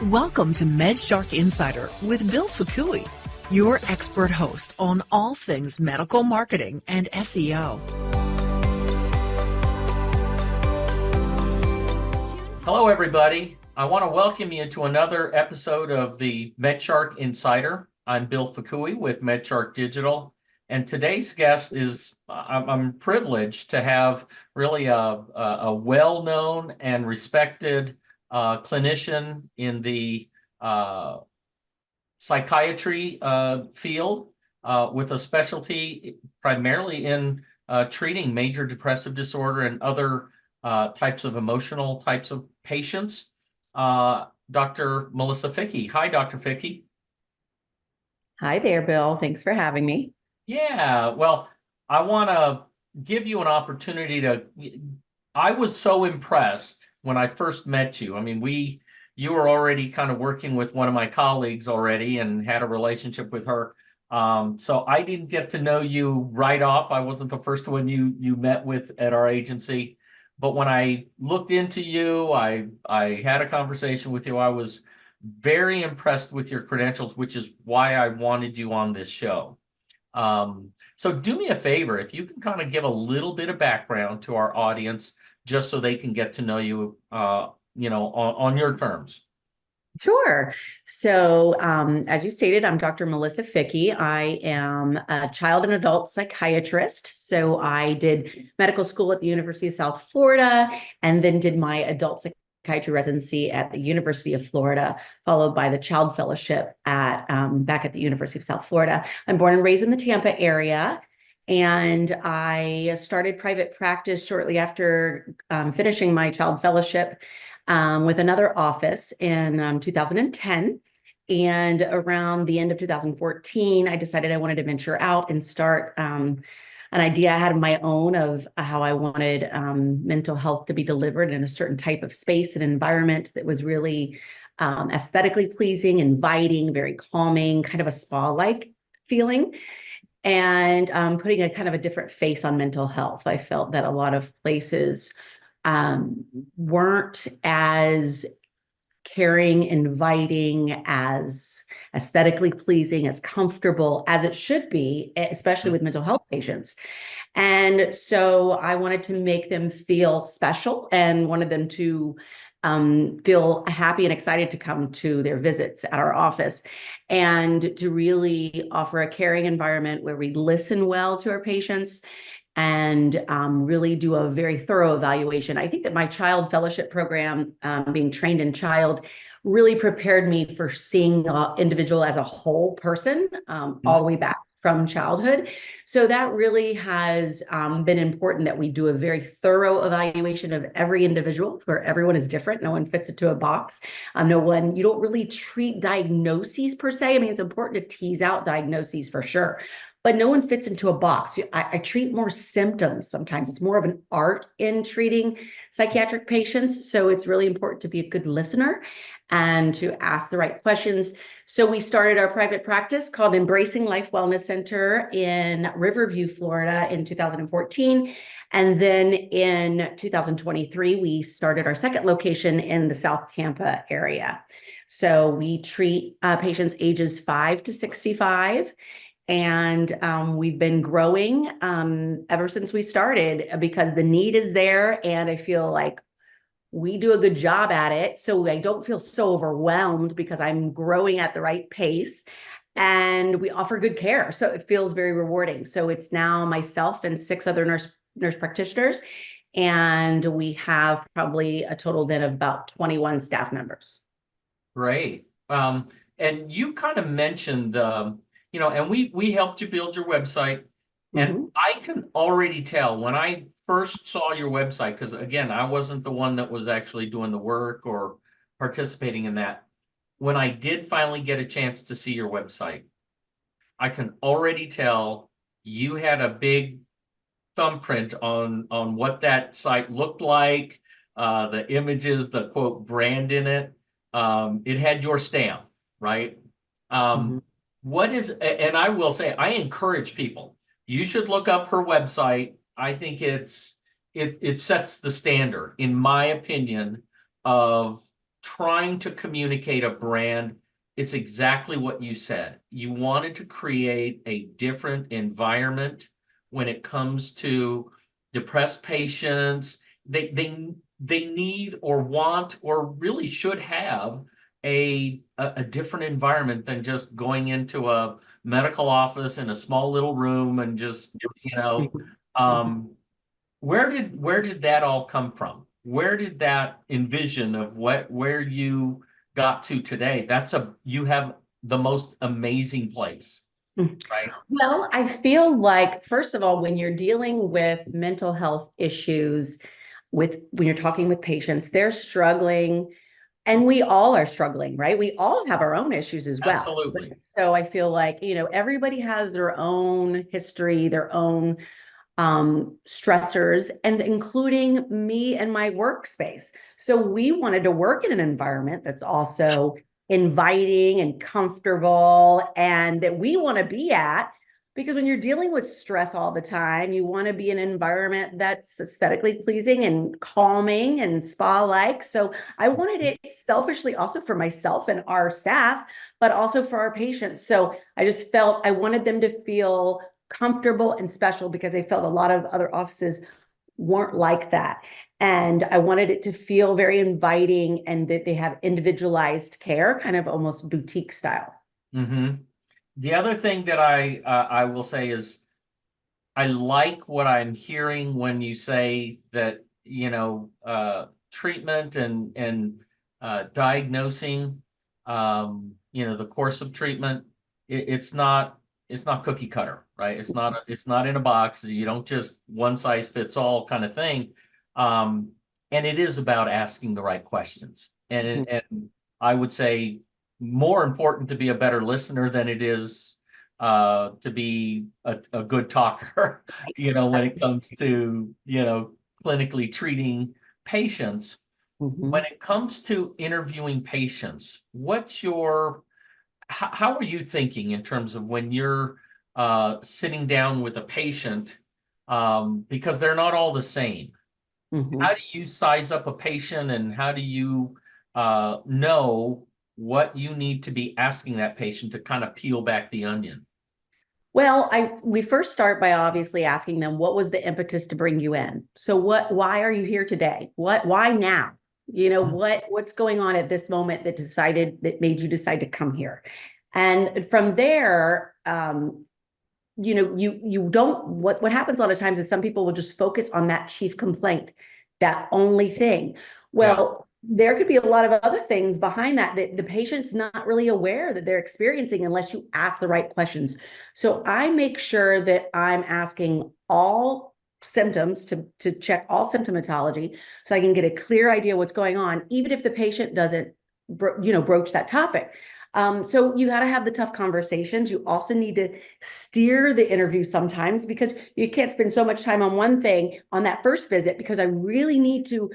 Welcome to MedShark Insider with Bill Fukui, your expert host on all things medical marketing and SEO. Hello, everybody. I want to welcome you to another episode of the MedShark Insider. I'm Bill Fukui with MedShark Digital, and today's guest is, I'm privileged to have really a well-known and respected clinician in the psychiatry field with a specialty primarily in treating major depressive disorder and other types of emotional types of patients. Dr. Melissa Fickey. Hi, Dr. Fickey. Hi there, Bill. Thanks for having me. Yeah, well, I want to give you an opportunity to, I was so impressed when I first met you. I mean, you were already kind of working with one of my colleagues already and had a relationship with her. So I didn't get to know you right off. I wasn't the first one you met with at our agency. But when I looked into you, I had a conversation with you. I was very impressed with your credentials, which is why I wanted you on this show. So do me a favor, if you can kind of give a little bit of background to our audience, just so they can get to know you, on your terms. Sure. So, as you stated, I'm Dr. Melissa Fickey. I am a child and adult psychiatrist. So I did medical school at the University of South Florida, and then did my adult psychiatry residency at the University of Florida, followed by the child fellowship at back at the University of South Florida. I'm born and raised in the Tampa area. And I started private practice shortly after finishing my child fellowship with another office in 2010. And around the end of 2014, I decided I wanted to venture out and start an idea I had of my own of how I wanted mental health to be delivered in a certain type of space and environment that was really aesthetically pleasing, inviting, very calming, kind of a spa-like feeling. And putting a kind of a different face on mental health. I felt that a lot of places weren't as caring, inviting, as aesthetically pleasing, as comfortable as it should be, especially with mental health patients. And so I wanted to make them feel special and wanted them to feel happy and excited to come to their visits at our office, and to really offer a caring environment where we listen well to our patients and really do a very thorough evaluation. I think that my child fellowship program, being trained in child, really prepared me for seeing the individual as a whole person all the way back from childhood. So that really has been important, that we do a very thorough evaluation of every individual, where everyone is different. No one fits into a box. You don't really treat diagnoses per se. I mean, it's important to tease out diagnoses for sure, but no one fits into a box. I treat more symptoms sometimes. It's more of an art in treating psychiatric patients. So it's really important to be a good listener and to ask the right questions. So we started our private practice called Embracing Life Wellness Center in Riverview, Florida in 2014. And then in 2023, we started our second location in the South Tampa area. So we treat patients ages 5 to 65. And we've been growing ever since we started, because the need is there, and I feel like we do a good job at it. So I don't feel so overwhelmed, because I'm growing at the right pace, and we offer good care. So it feels very rewarding. So it's now myself and 6 other nurse practitioners, and we have probably a total then of about 21 staff members. Great. And you kind of mentioned and we helped you build your website. And I can already tell when I first saw your website, because again, I wasn't the one that was actually doing the work or participating in that. When I did finally get a chance to see your website, I can already tell you had a big thumbprint on what that site looked like, the images, the quote brand in it. It had your stamp, right? What is, and I will say, I encourage people, you should look up her website. I think it sets the standard, in my opinion, of trying to communicate a brand, it's exactly what you said. You wanted to create a different environment when it comes to depressed patients. They need or want or really should have a different environment than just going into a medical office in a small little room and just, um, where did that all come from? Where did that envision of where you got to today? You have the most amazing place, right? Well, I feel like, first of all, when you're dealing with mental health issues, when you're talking with patients, they're struggling, and we all are struggling, right? We all have our own issues as well. Absolutely. So I feel like, everybody has their own history, their own stressors, and including me and my workspace. So we wanted to work in an environment that's also inviting and comfortable and that we want to be at, because when you're dealing with stress all the time, you want to be in an environment that's aesthetically pleasing and calming and spa-like. So I wanted it selfishly also for myself and our staff, but also for our patients. So I just felt I wanted them to feel comfortable and special, because I felt a lot of other offices weren't like that. And I wanted it to feel very inviting and that they have individualized care, kind of almost boutique style. Mm-hmm. The other thing that I will say is I like what I'm hearing when you say that, treatment and diagnosing, the course of treatment, it's not cookie cutter, right? It's not in a box. You don't just one size fits all kind of thing. And it is about asking the right questions. And I would say more important to be a better listener than it is to be a good talker, when it comes to, clinically treating patients. When it comes to interviewing patients, how are you thinking in terms of when you're sitting down with a patient, because they're not all the same? How do you size up a patient, and how do you know what you need to be asking that patient to kind of peel back the onion? Well, we first start by obviously asking them, what was the impetus to bring you in? So why are you here today? Why now? What's going on at this moment that made you decide to come here? And from there, you don't, what happens a lot of times is some people will just focus on that chief complaint, that only thing. Well, there could be a lot of other things behind that the patient's not really aware that they're experiencing unless you ask the right questions. So I make sure that I'm asking all symptoms to check all symptomatology, so I can get a clear idea what's going on, even if the patient doesn't, broach that topic. So you got to have the tough conversations. You also need to steer the interview sometimes, because you can't spend so much time on one thing on that first visit, because I really need to,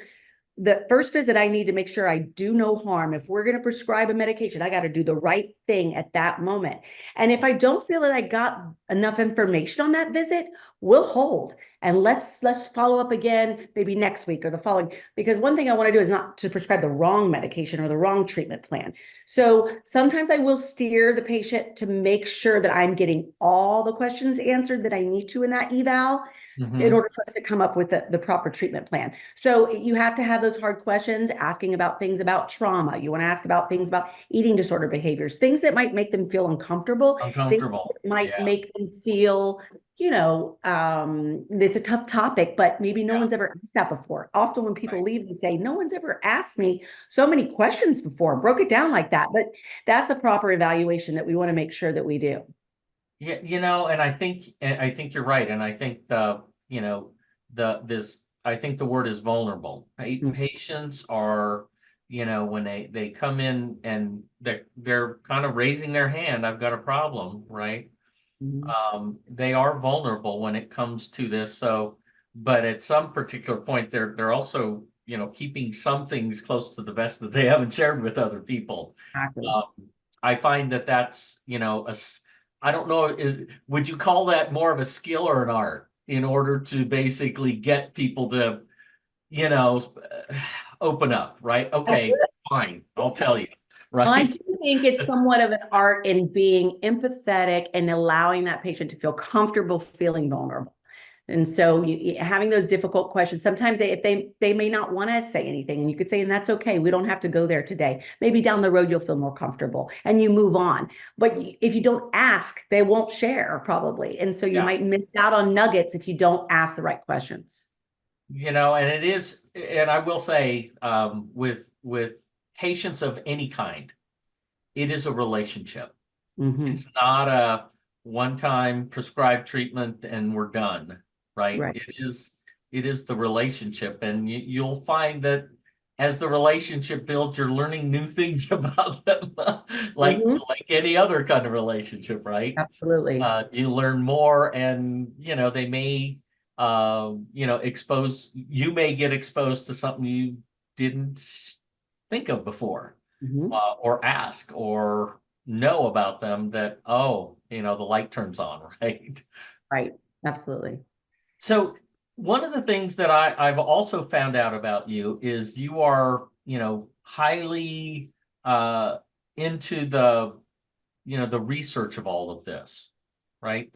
the first visit, I need to make sure I do no harm. If we're going to prescribe a medication, I got to do the right thing at that moment. And if I don't feel that I got enough information on that visit, we'll hold and let's follow up again, maybe next week or the following, because one thing I want to do is not to prescribe the wrong medication or the wrong treatment plan. So sometimes I will steer the patient to make sure that I'm getting all the questions answered that I need to in that eval, in order for us to come up with the proper treatment plan. So you have to have those hard questions, asking about things about trauma. You want to ask about things about eating disorder behaviors, things that might make them feel uncomfortable, things that might make them feel, it's a tough topic, but maybe no one's ever asked that before. Often when people leave, they say, no one's ever asked me so many questions before, broke it down like that. But that's the proper evaluation that we want to make sure that we do. Yeah, and I think you're right. And I think I think the word is vulnerable. Patients are, when they come in and they're kind of raising their hand, I've got a problem, right? They are vulnerable when it comes to this. So, but at some particular point, they're also, keeping some things close to the vest that they haven't shared with other people. Exactly. I find that's, I don't know, would you call that more of a skill or an art in order to basically get people to, open up, right? Okay. fine, I'll tell you, I right? do think it's somewhat of an art in being empathetic and allowing that patient to feel comfortable feeling vulnerable. And so having those difficult questions, sometimes they may not want to say anything, and you could say, and that's okay. We don't have to go there today. Maybe down the road you'll feel more comfortable and you move on. But if you don't ask, they won't share probably. And so you Yeah. might miss out on nuggets if you don't ask the right questions. And it is, and I will say, with patients of any kind, it is a relationship. Mm-hmm. It's not a one-time prescribed treatment and we're done, right? Right. It is the relationship, and you'll find that as the relationship builds, you're learning new things about them, like Mm-hmm. like any other kind of relationship, right? Absolutely. You learn more, and they may you may get exposed to something you didn't think of before, Mm-hmm. or ask or know about them, that, oh, the light turns on, right? Right. Absolutely. So one of the things that I've also found out about you is you are, highly into the research of all of this, right?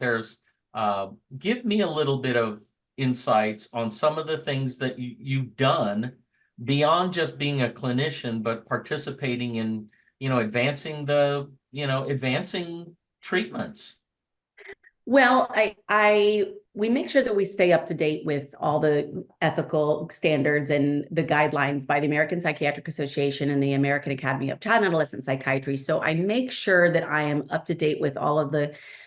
Give me a little bit of insights on some of the things that you've done beyond just being a clinician, but participating in, advancing treatments. Well, we make sure that we stay up to date with all the ethical standards and the guidelines by the American Psychiatric Association and the American Academy of Child and Adolescent Psychiatry. So I make sure that I am up to date with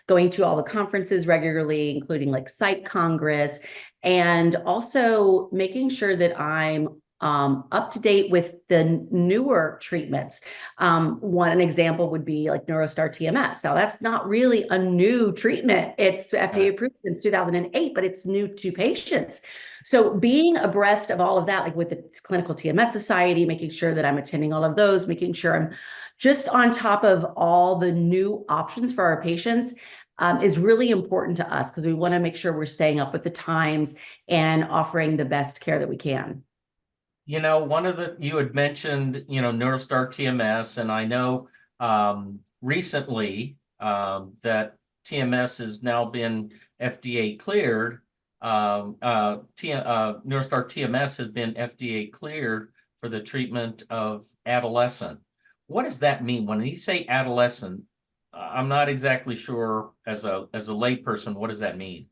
going to all the conferences regularly, including like Psych Congress, and also making sure that I'm up to date with the newer treatments. An example would be like Neurostar TMS. Now, that's not really a new treatment. It's FDA approved since 2008, but it's new to patients. So being abreast of all of that, like with the Clinical TMS Society, making sure that I'm attending all of those, making sure I'm just on top of all the new options for our patients, is really important to us, because we want to make sure we're staying up with the times and offering the best care that we can. You had mentioned, Neurostar TMS, and I know recently that TMS has now been FDA cleared. Neurostar TMS has been FDA cleared for the treatment of adolescent. What does that mean? When you say adolescent, I'm not exactly sure, as a layperson, what does that mean?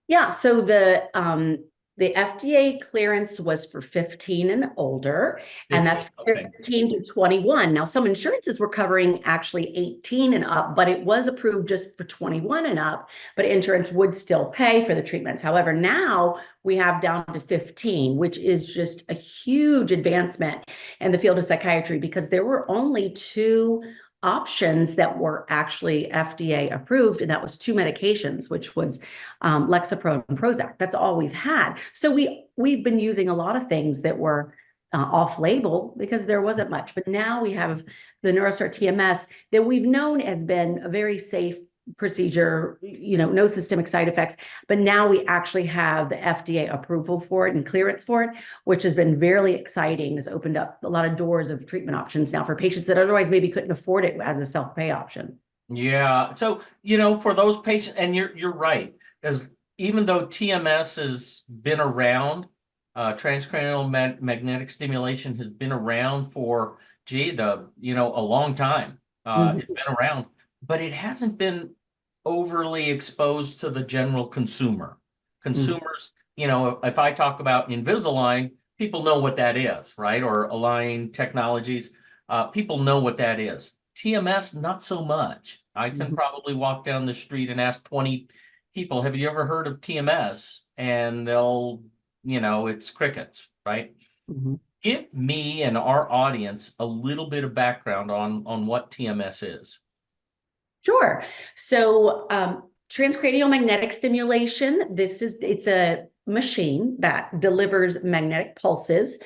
Yeah, so the FDA clearance was for 15 and older, and that's 15 to 21. Now, some insurances were covering actually 18 and up, but it was approved just for 21 and up, but insurance would still pay for the treatments. However, now we have down to 15, which is just a huge advancement in the field of psychiatry, because there were only two options that were actually FDA approved, and that was two medications, which was Lexapro and Prozac. That's all we've had. So we've been using a lot of things that were off-label because there wasn't much. But now we have the Neurostar TMS that we've known has been a very safe procedure, no systemic side effects. But now we actually have the FDA approval for it and clearance for it, which has been very exciting. Has opened up a lot of doors of treatment options now for patients that otherwise maybe couldn't afford it as a self-pay option. Yeah. So, for those patients, and you're right, as even though TMS has been around, transcranial magnetic stimulation has been around for, a long time. It's been around, but it hasn't been overly exposed to the general consumer. Consumers, if I talk about Invisalign, people know what that is, right? Or Align Technologies, people know what that is. TMS, not so much. I can probably walk down the street and ask 20 people, have you ever heard of TMS? And they'll, it's crickets, right? Give me and our audience a little bit of background on what TMS is. Sure. So transcranial magnetic stimulation, it's a machine that delivers magnetic pulses.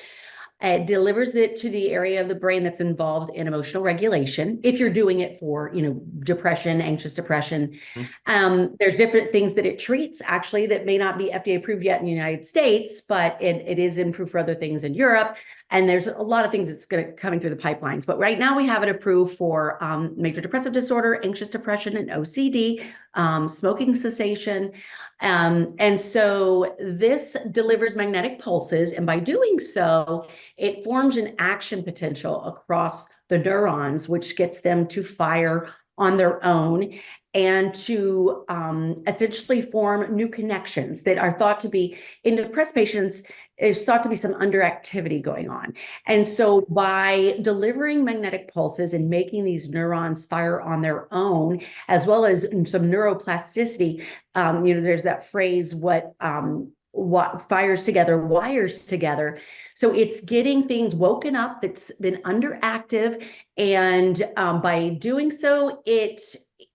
It delivers it to the area of the brain that's involved in emotional regulation. If you're doing it for, depression, anxious depression, there's different things that it treats actually that may not be FDA approved yet in the United States, but it is approved for other things in Europe. And there's a lot of things that's coming through the pipelines. But right now we have it approved for major depressive disorder, anxious depression, and OCD, smoking cessation. And so this delivers magnetic pulses. And by doing so, it forms an action potential across the neurons, which gets them to fire on their own and to essentially form new connections that are thought to be, in depressed patients, is thought to be some underactivity going on. And so by delivering magnetic pulses and making these neurons fire on their own, as well as some neuroplasticity, there's that phrase, what fires together wires together. So it's getting things woken up that's been underactive, and by doing so,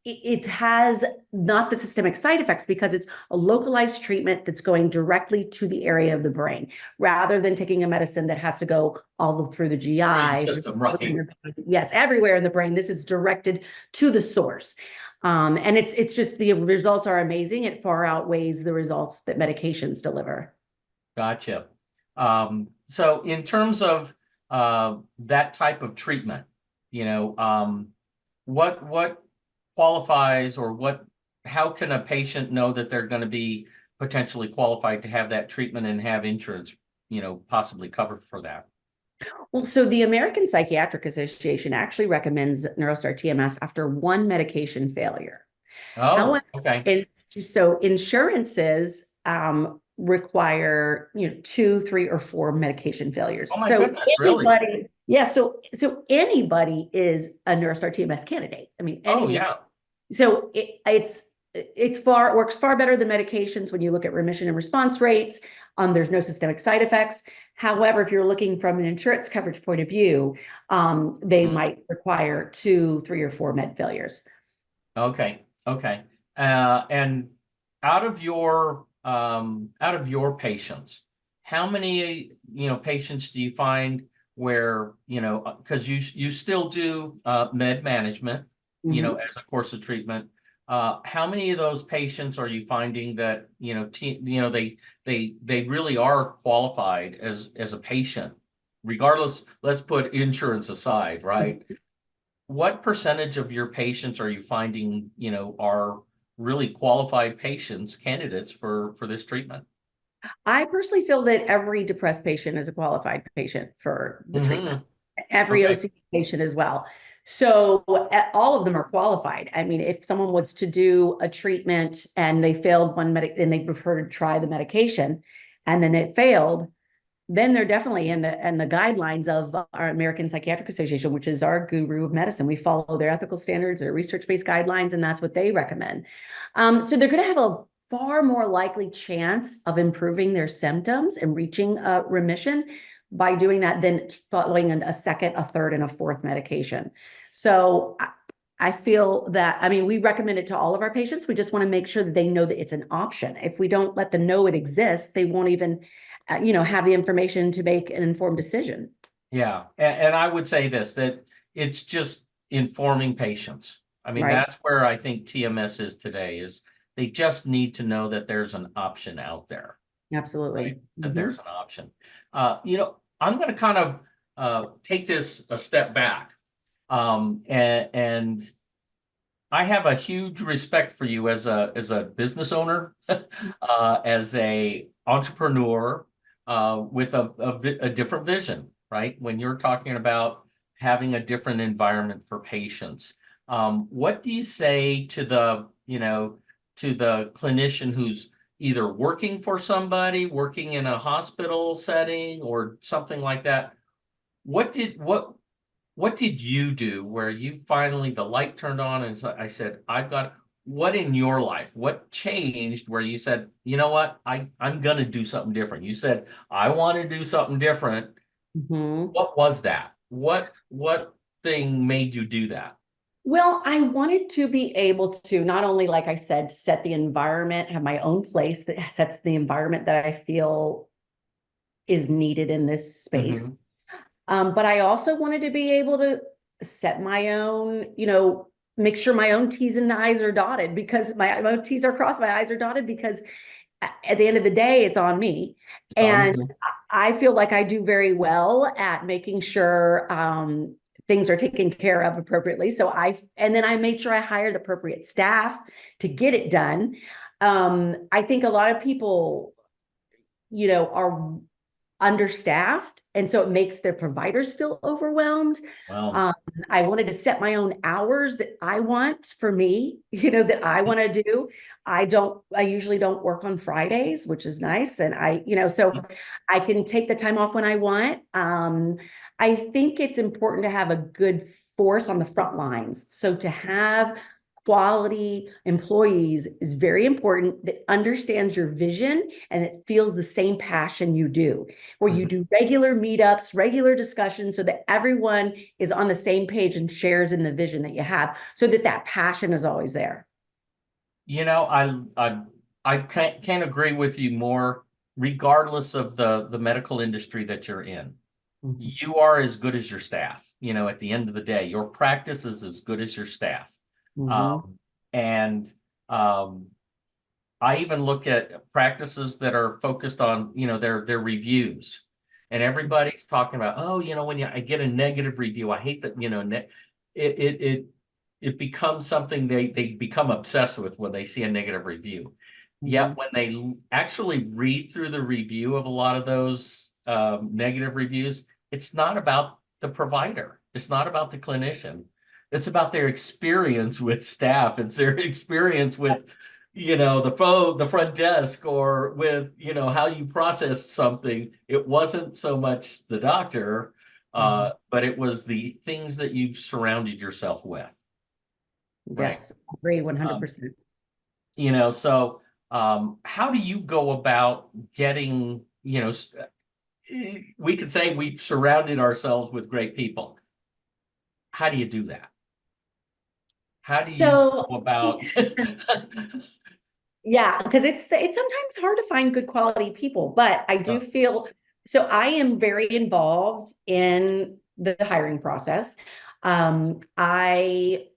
it has not the systemic side effects because it's a localized treatment that's going directly to the area of the brain, rather than taking a medicine that has to go all through the GI. System, right. Yes, everywhere in the brain. This is directed to the source. And it's just, the results are amazing. It far outweighs the results that medications deliver. Gotcha. So in terms of that type of treatment, what qualifies, or how can a patient know that they're going to be potentially qualified to have that treatment and have insurance, possibly cover for that? Well, so the American Psychiatric Association actually recommends Neurostar TMS after one medication failure. Oh, However, okay. So insurances require 2, 3, or 4 medication failures. Oh my so goodness, really? Yeah, so anybody is a Neurostar TMS candidate. I mean, Oh yeah. So it works far better than medications when you look at remission and response rates. There's no systemic side effects. However, if you're looking from an insurance coverage point of view, they might require 2, 3, or 4 med failures. Okay. And out of your patients, how many patients do you find where because you still do med management, as a course of treatment? How many of those patients are you finding that they really are qualified as a patient, regardless? Let's put insurance aside, right? What percentage of your patients are you finding are really qualified patients, candidates for this treatment? I personally feel that every depressed patient is a qualified patient for the treatment. Every OCD patient as well. So all of them are qualified. I mean, if someone was to do a treatment and they failed one and they prefer to try the medication and then it failed, then they're definitely in the guidelines of our American Psychiatric Association, which is our guru of medicine. We follow their ethical standards, their research-based guidelines, and that's what they recommend. So they're going to have a far more likely chance of improving their symptoms and reaching a remission by doing that than following a second, a third, and a fourth medication. So I feel that, I mean, we recommend it to all of our patients. We just want to make sure that they know that it's an option. If we don't let them know it exists, they won't even have the information to make an informed decision. Yeah. And I would say that it's just informing patients. I mean, that's where I think TMS is today, is they just need to know that there's an option out there. Absolutely. Right? That there's an option. I'm going to kind of take this a step back. And I have a huge respect for you as a business owner, as a entrepreneur, with a different vision, right? When you're talking about having a different environment for patients, what do you say to the clinician who's either working for somebody, working in a hospital setting or something like that? What did you do where you finally, the light turned on and I said, what in your life, what changed where you said, you know what, I'm going to do something different? You said, I want to do something different. What was that? What thing made you do that? Well, I wanted to be able to not only, like I said, set the environment, have my own place that sets the environment that I feel is needed in this space. But I also wanted to be able to set my own, make sure my own T's and I's are dotted, because my own T's are crossed, my I's are dotted, because at the end of the day, it's on me. And I feel like I do very well at making sure things are taken care of appropriately. And then I made sure I hired appropriate staff to get it done. I think a lot of people, are understaffed, and so it makes their providers feel overwhelmed. Well, Um, I wanted to set my own hours that I want for me, that I want to do. I usually don't work on Fridays, which is nice. And so I can take the time off when I want. I think it's important to have a good force on the front lines. So to have quality employees is very important, that understands your vision and that feels the same passion you do, where you do regular meetups, regular discussions, so that everyone is on the same page and shares in the vision that you have, so that that passion is always there. I can't agree with you more, regardless of the medical industry that you're in. You are as good as your staff. At the end of the day, your practice is as good as your staff. And I even look at practices that are focused on, their reviews, and everybody's talking about, oh, when I get a negative review, I hate that, it becomes something they become obsessed with when they see a negative review. Yet when they actually read through the review of a lot of those negative reviews, it's not about the provider. It's not about the clinician. It's about their experience with staff. It's their experience with, the phone, the front desk, or with, how you processed something. It wasn't so much the doctor, but it was the things that you've surrounded yourself with. Yes, agree 100%. So how do you go about getting, we could say we've surrounded ourselves with great people. How do you do that? How do you go about? Yeah, because it's sometimes hard to find good quality people, but I do feel so. I am very involved in the hiring process. I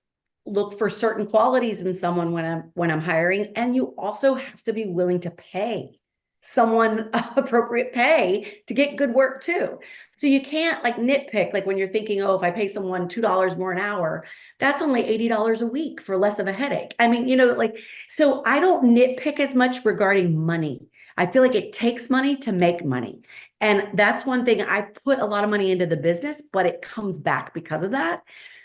look for certain qualities in someone when I'm hiring, and you also have to be willing to pay someone appropriate pay to get good work too. So you can't like nitpick, like when you're thinking, oh, if I pay someone $2 more an hour, that's only $80 a week for less of a headache. I mean, so I don't nitpick as much regarding money. I feel like it takes money to make money. And that's one thing. I put a lot of money into the business, but it comes back because of that.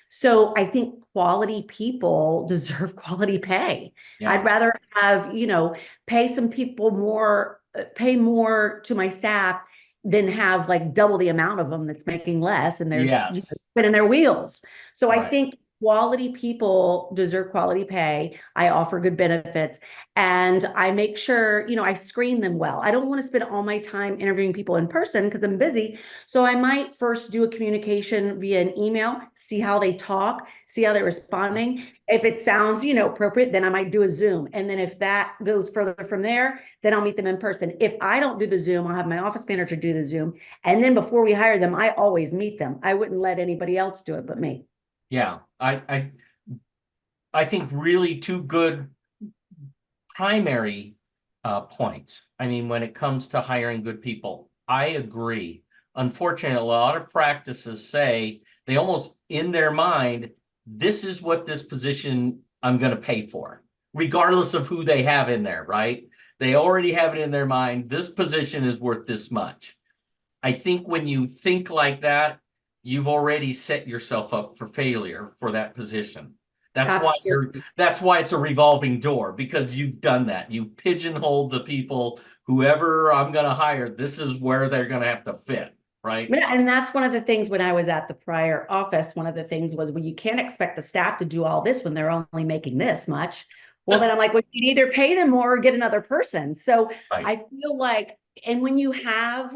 So I think quality people deserve quality pay. Yeah. I'd rather have, pay some people more, pay more to my staff than have like double the amount of them that's making less and they're spinning their wheels. So I think quality people deserve quality pay. I offer good benefits, and I make sure, I screen them well. I don't want to spend all my time interviewing people in person because I'm busy. So I might first do a communication via an email, see how they talk, see how they're responding. If it sounds, appropriate, then I might do a Zoom. And then if that goes further from there, then I'll meet them in person. If I don't do the Zoom, I'll have my office manager do the Zoom. And then before we hire them, I always meet them. I wouldn't let anybody else do it but me. Yeah, I think really two good primary points. I mean, when it comes to hiring good people, I agree. Unfortunately, a lot of practices say they almost in their mind, this is what this position I'm going to pay for, regardless of who they have in there, right? They already have it in their mind. This position is worth this much. I think when you think like that, you've already set yourself up for failure for that position. That's why it's a revolving door, because you've done that. You pigeonholed the people, whoever I'm going to hire, this is where they're going to have to fit, right? Yeah, and that's one of the things when I was at the prior office, one of the things was, well, you can't expect the staff to do all this when they're only making this much. Well, then I'm like, well, you either pay them more or get another person. So I feel like, and when you have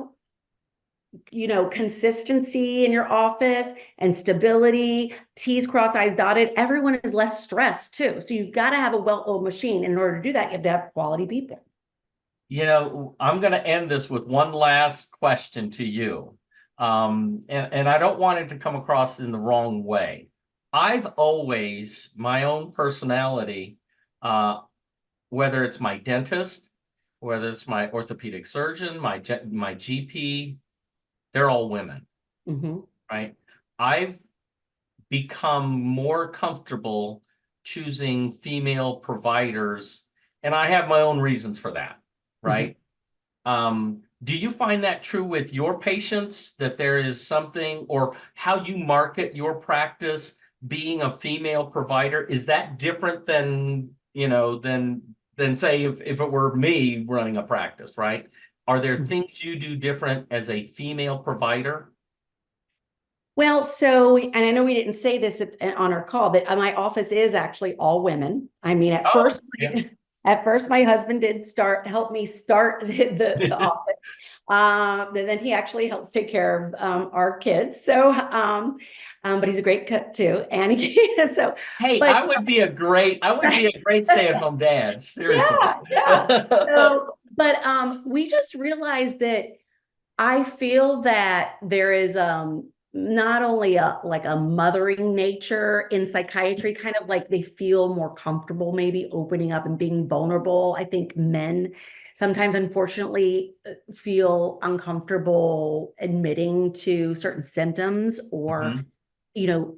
consistency in your office and stability, T's crossed, I's dotted, everyone is less stressed too. So you've got to have a well-oiled machine. And in order to do that, you have to have quality people. I'm going to end this with one last question to you. And I don't want it to come across in the wrong way. I've always, my own personality, whether it's my dentist, whether it's my orthopedic surgeon, my GP, they're all women, right? I've become more comfortable choosing female providers, and I have my own reasons for that, right? Do you find that true with your patients, that there is something, or how you market your practice being a female provider? Is that different than, than say if it were me running a practice, right? Are there things you do different as a female provider? Well, and I know we didn't say this on our call, but my office is actually all women. I mean, at first, my husband did help me start the office. And then he actually helps take care of our kids. So, but he's a great cook too. And hey, I would be a great stay-at-home dad. Seriously. Yeah. So, but we just realized that I feel that there is not only a mothering nature in psychiatry, kind of like they feel more comfortable maybe opening up and being vulnerable. I think men sometimes, unfortunately, feel uncomfortable admitting to certain symptoms or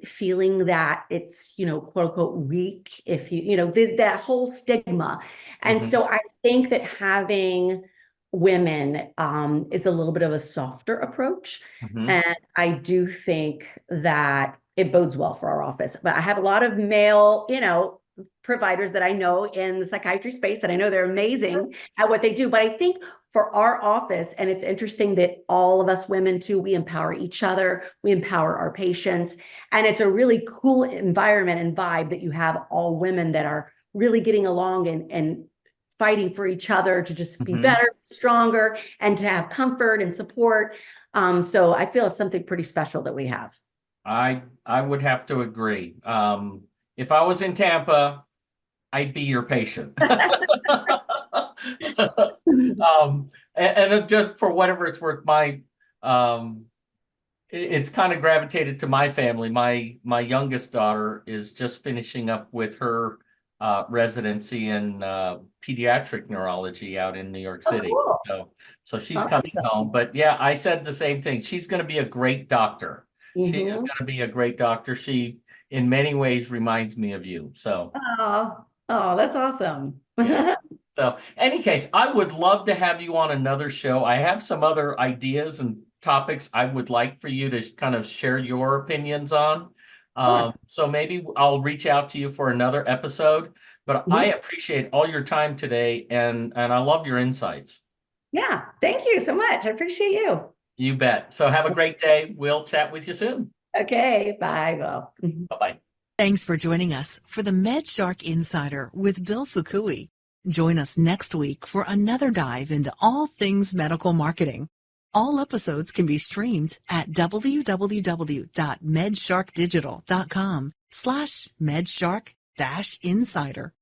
feeling that it's, quote unquote, weak if that whole stigma. And so I think that having women is a little bit of a softer approach. And I do think that it bodes well for our office. But I have a lot of male, providers that I know in the psychiatry space, and I know they're amazing at what they do. But I think for our office, and it's interesting that all of us women too, we empower each other, we empower our patients. And it's a really cool environment and vibe that you have all women that are really getting along and fighting for each other to just be better, stronger, and to have comfort and support. So I feel it's something pretty special that we have. I would have to agree. If I was in Tampa, I'd be your patient. And just for whatever it's worth, it's kind of gravitated to my family. My youngest daughter is just finishing up with her residency in pediatric neurology out in New York City. Cool. So she's coming home. But yeah, I said the same thing. She's going to be a great doctor. She is going to be a great doctor. She, in many ways, reminds me of you. So. Oh, that's awesome. Yeah. So, any case, I would love to have you on another show. I have some other ideas and topics I would like for you to kind of share your opinions on. So maybe I'll reach out to you for another episode. But I appreciate all your time today, and I love your insights. Yeah, thank you so much. I appreciate you. You bet. So have a great day. We'll chat with you soon. Okay, bye, Bill. Bye-bye. Thanks for joining us for the MedShark Insider with Bill Fukui. Join us next week for another dive into all things medical marketing. All episodes can be streamed at www.medsharkdigital.com/MedShark-Insider.